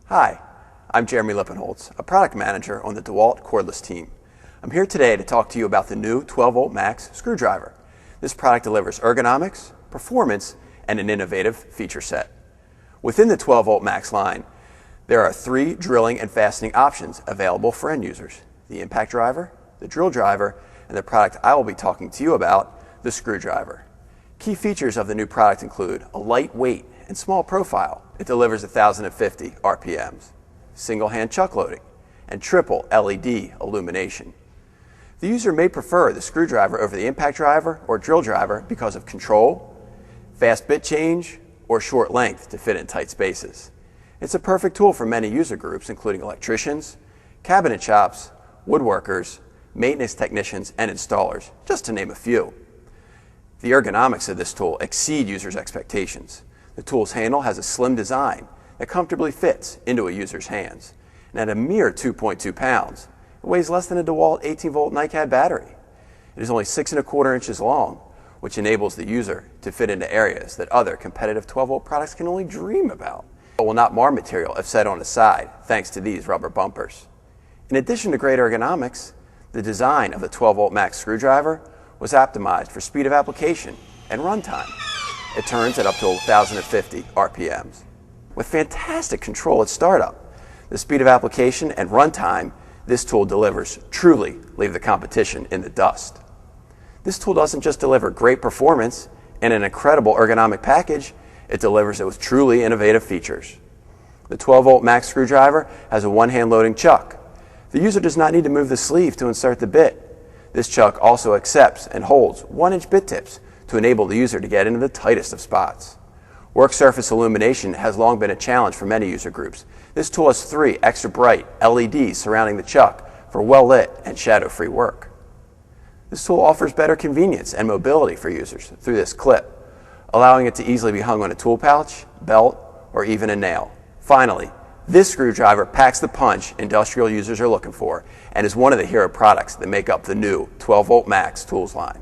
Hi, I'm Jeremy Lippenholtz, a product manager on the DEWALT cordless team. I'm here today to talk to you about the new 12-volt max screwdriver. This product delivers ergonomics, performance, and an innovative feature set. Within the 12-volt max line, there are 3 drilling and fastening options available for end users: the impact driver, the drill driver, and the product I will be talking to you about, the screwdriver. Key features of the new product include a lightweight and small profile. It delivers 1,050 RPMs, single hand chuck loading, and triple LED illumination. The user may prefer the screwdriver over the impact driver or drill driver because of control, fast bit change, or short length to fit in tight spaces. It's a perfect tool for many user groups, including electricians, cabinet shops, woodworkers, maintenance technicians, and installers, just to name a few. The ergonomics of this tool exceed users' expectations. The tool's handle has a slim design that comfortably fits into a user's hands. And at a mere 2.2 pounds, it weighs less than a DEWALT 18-volt NiCad battery. It is only 6¼ inches long, which enables the user to fit into areas that other competitive 12-volt products can only dream about. It will not mar material if set on its side, thanks to these rubber bumpers. In addition to great ergonomics, the design of the 12-volt max screwdriver was optimized for speed of application and runtime. It turns at up to 1,050 RPMs. With fantastic control at startup, the speed of application and runtime this tool delivers truly leave the competition in the dust. This tool doesn't just deliver great performance and an incredible ergonomic package, it delivers it with truly innovative features. The 12-volt max screwdriver has a one-hand loading chuck. The user does not need to move the sleeve to insert the bit. This chuck also accepts and holds 1-inch bit tips to enable the user to get into the tightest of spots. Work surface illumination has long been a challenge for many user groups. This tool has 3 extra bright LEDs surrounding the chuck for well-lit and shadow-free work. This tool offers better convenience and mobility for users through this clip, allowing it to easily be hung on a tool pouch, belt, or even a nail. Finally, this screwdriver packs the punch industrial users are looking for and is one of the hero products that make up the new 12-volt max tools line.